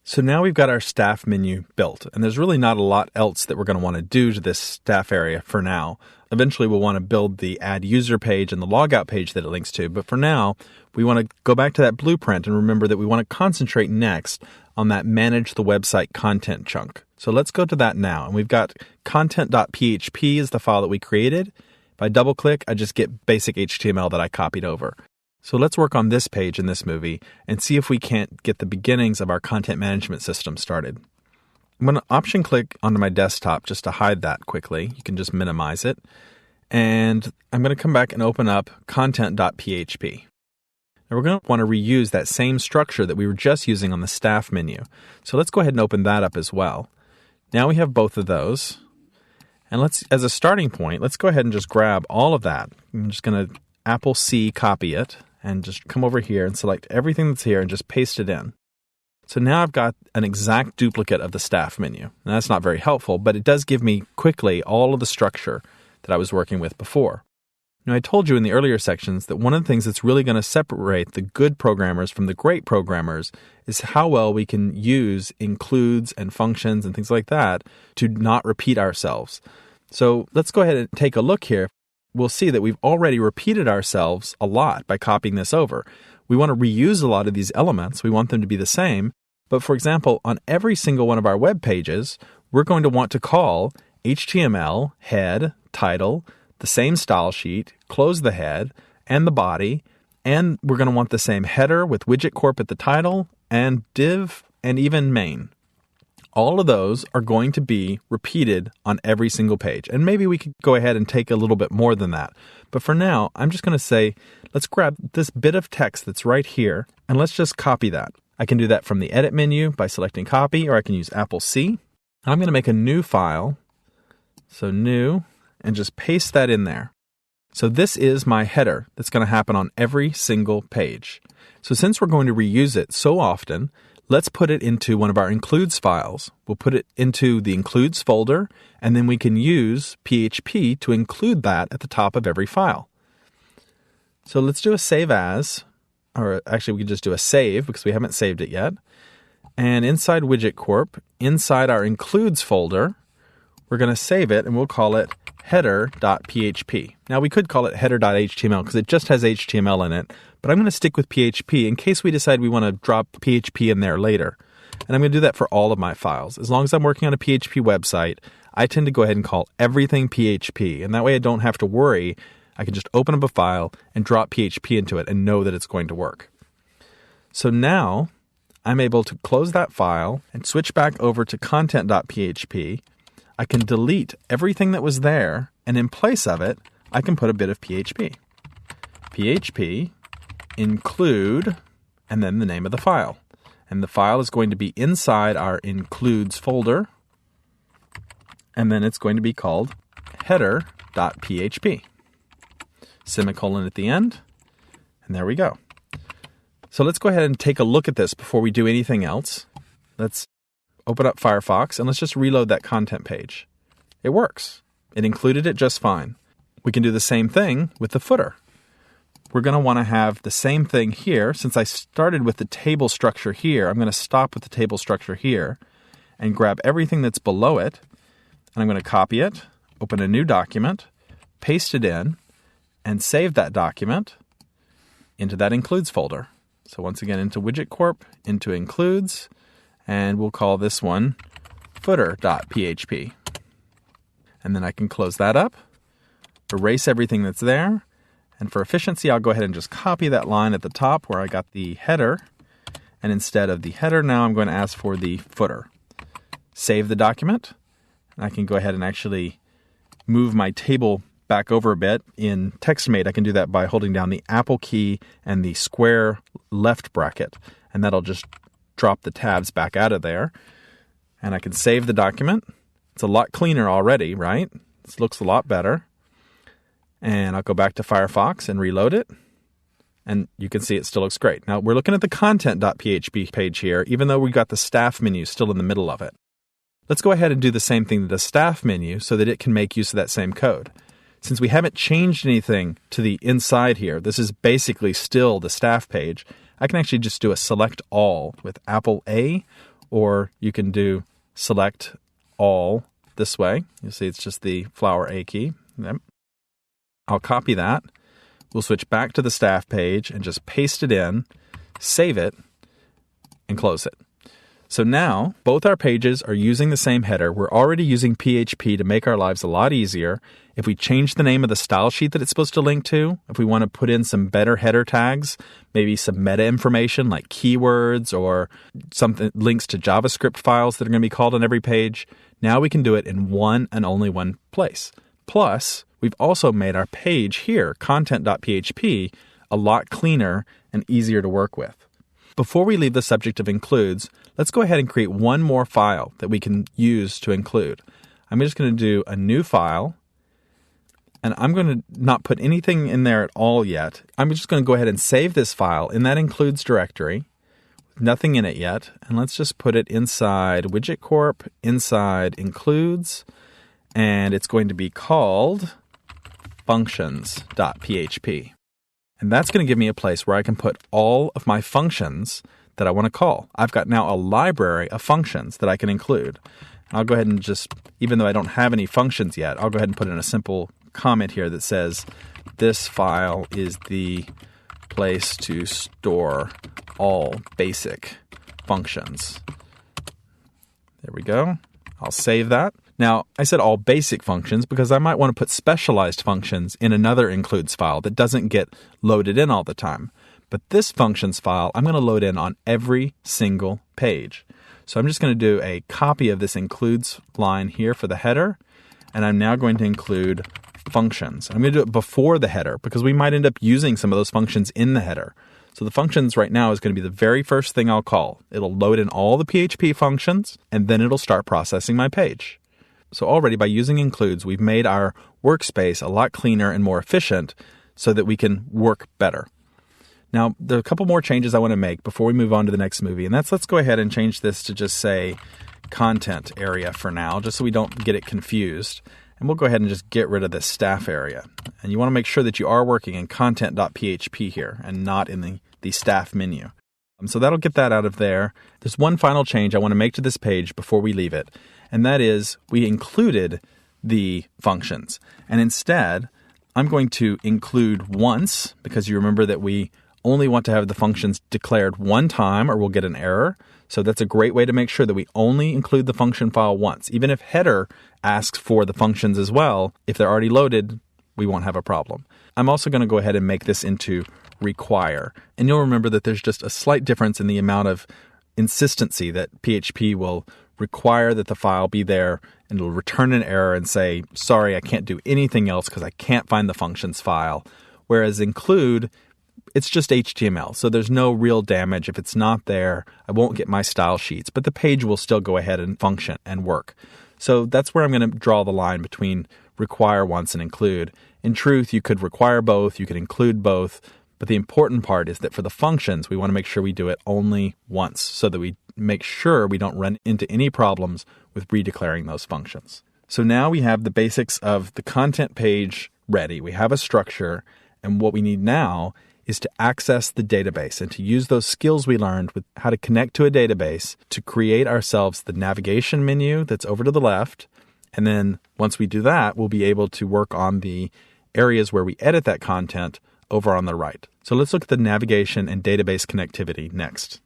So now we've got our staff menu built, and there's really not a lot else that we're going to want to do to this staff area for now. Eventually, we'll want to build the add user page and the logout page that it links to, but for now, we want to go back to that blueprint and remember that we want to concentrate next on that manage the website content chunk. So let's go to that now, and we've got content.php is the file that we created. If I double click, I just get basic HTML that I copied over. So let's work on this page in this movie and see if we can't get the beginnings of our content management system started. I'm going to option click onto my desktop just to hide that quickly. You can just minimize it. And I'm going to come back and open up content.php. Now we're going to want to reuse that same structure that we were just using on the staff menu. So let's go ahead and open that up as well. Now we have both of those. And let's, as a starting point, let's go ahead and just grab all of that. I'm just going to Apple C copy it and just come over here and select everything that's here and just paste it in. So now I've got an exact duplicate of the staff menu. And that's not very helpful, but it does give me quickly all of the structure that I was working with before. Now, I told you in the earlier sections that one of the things that's really going to separate the good programmers from the great programmers is how well we can use includes and functions and things like that to not repeat ourselves. So let's go ahead and take a look here. We'll see that we've already repeated ourselves a lot by copying this over. We want to reuse a lot of these elements. We want them to be the same. But for example, on every single one of our web pages, we're going to want to call HTML, head, title, the same style sheet, close the head, and the body. And we're going to want the same header with widget corp at the title, and div, and even main. All of those are going to be repeated on every single page. And maybe we could go ahead and take a little bit more than that. But for now, I'm just going to say, let's grab this bit of text that's right here, and let's just copy that. I can do that from the edit menu by selecting copy, or I can use Apple C. I'm going to make a new file. So new, and just paste that in there. So this is my header that's going to happen on every single page. So since we're going to reuse it so often, let's put it into one of our includes files. We'll put it into the includes folder, and then we can use PHP to include that at the top of every file. So let's do a save as, or actually we can just do a save because we haven't saved it yet. And inside Widget Corp, inside our includes folder, we're going to save it and we'll call it header.php. Now we could call it header.html because it just has HTML in it, but I'm going to stick with PHP in case we decide we want to drop PHP in there later. And I'm going to do that for all of my files. As long as I'm working on a PHP website, I tend to go ahead and call everything PHP. And that way I don't have to worry. I can just open up a file and drop PHP into it and know that it's going to work. So now I'm able to close that file and switch back over to content.php. I can delete everything that was there, and in place of it, I can put a bit of PHP. PHP include, and then the name of the file. And the file is going to be inside our includes folder, and then it's going to be called header.php. Semicolon at the end, and there we go. So let's go ahead and take a look at this before we do anything else. Let's open up Firefox, and let's just reload that content page. It works. It included it just fine. We can do the same thing with the footer. We're going to want to have the same thing here. Since I started with the table structure here, I'm going to stop with the table structure here and grab everything that's below it. And I'm going to copy it, open a new document, paste it in, and save that document into that includes folder. So once again, into Widget Corp, into includes, and we'll call this one footer.php. And then I can close that up, erase everything that's there, and for efficiency, I'll go ahead and just copy that line at the top where I got the header, and instead of the header, now I'm going to ask for the footer. Save the document, and I can go ahead and actually move my table back over a bit. In TextMate, I can do that by holding down the Apple key and the square left bracket, and that'll just drop the tabs back out of there. And I can save the document. It's a lot cleaner already, right? This looks a lot better. And I'll go back to Firefox and reload it. And you can see it still looks great. Now, we're looking at the content.php page here, even though we've got the staff menu still in the middle of it. Let's go ahead and do the same thing to the staff menu so that it can make use of that same code. Since we haven't changed anything to the inside here, this is basically still the staff page, I can actually just do a select all with Apple A or you can do select all this way. You'll see it's just the flower A key. Yep. I'll copy that. We'll switch back to the staff page and just paste it in, save it, and close it. So now, both our pages are using the same header. We're already using PHP to make our lives a lot easier. If we change the name of the style sheet that it's supposed to link to, if we want to put in some better header tags, maybe some meta information like keywords or something links to JavaScript files that are going to be called on every page, now we can do it in one and only one place. Plus, we've also made our page here, content.php, a lot cleaner and easier to work with. Before we leave the subject of includes, let's go ahead and create one more file that we can use to include. I'm just going to do a new file, and I'm going to not put anything in there at all yet. I'm just going to go ahead and save this file in that includes directory, with nothing in it yet, and let's just put it inside Widget Corp, inside includes, and it's going to be called functions.php. And that's going to give me a place where I can put all of my functions that I want to call. I've got now a library of functions that I can include. I'll go ahead and just, even though I don't have any functions yet, I'll go ahead and put in a simple comment here that says, this file is the place to store all basic functions. There we go. I'll save that. Now, I said all basic functions because I might want to put specialized functions in another includes file that doesn't get loaded in all the time. But this functions file, I'm going to load in on every single page. So I'm just going to do a copy of this includes line here for the header, and I'm now going to include functions. I'm going to do it before the header because we might end up using some of those functions in the header. So the functions right now is going to be the very first thing I'll call. It'll load in all the PHP functions, and then it'll start processing my page. So already by using includes, we've made our workspace a lot cleaner and more efficient so that we can work better. Now, there are a couple more changes I want to make before we move on to the next movie, and let's go ahead and change this to just say content area for now, just so we don't get it confused. And we'll go ahead and just get rid of this staff area. And you want to make sure that you are working in content.php here and not in the staff menu. So that'll get that out of there. There's one final change I want to make to this page before we leave it, and that is we included the functions. And instead, I'm going to include once, because you remember that we only want to have the functions declared one time or we'll get an error. So that's a great way to make sure that we only include the function file once. Even if header asks for the functions as well, if they're already loaded, we won't have a problem. I'm also going to go ahead and make this into require. And you'll remember that there's just a slight difference in the amount of insistency that PHP will require that the file be there, and it'll return an error and say, sorry, I can't do anything else because I can't find the functions file. Whereas include, it's just HTML, so there's no real damage. If it's not there, I won't get my style sheets, but the page will still go ahead and function and work. So that's where I'm going to draw the line between require once and include. In truth, you could require both, you could include both, but the important part is that for the functions, we want to make sure we do it only once so that we make sure we don't run into any problems with redeclaring those functions. So now we have the basics of the content page ready. We have a structure, and what we need now is to access the database and to use those skills we learned with how to connect to a database to create ourselves the navigation menu that's over to the left. And then once we do that, we'll be able to work on the areas where we edit that content over on the right. So let's look at the navigation and database connectivity next.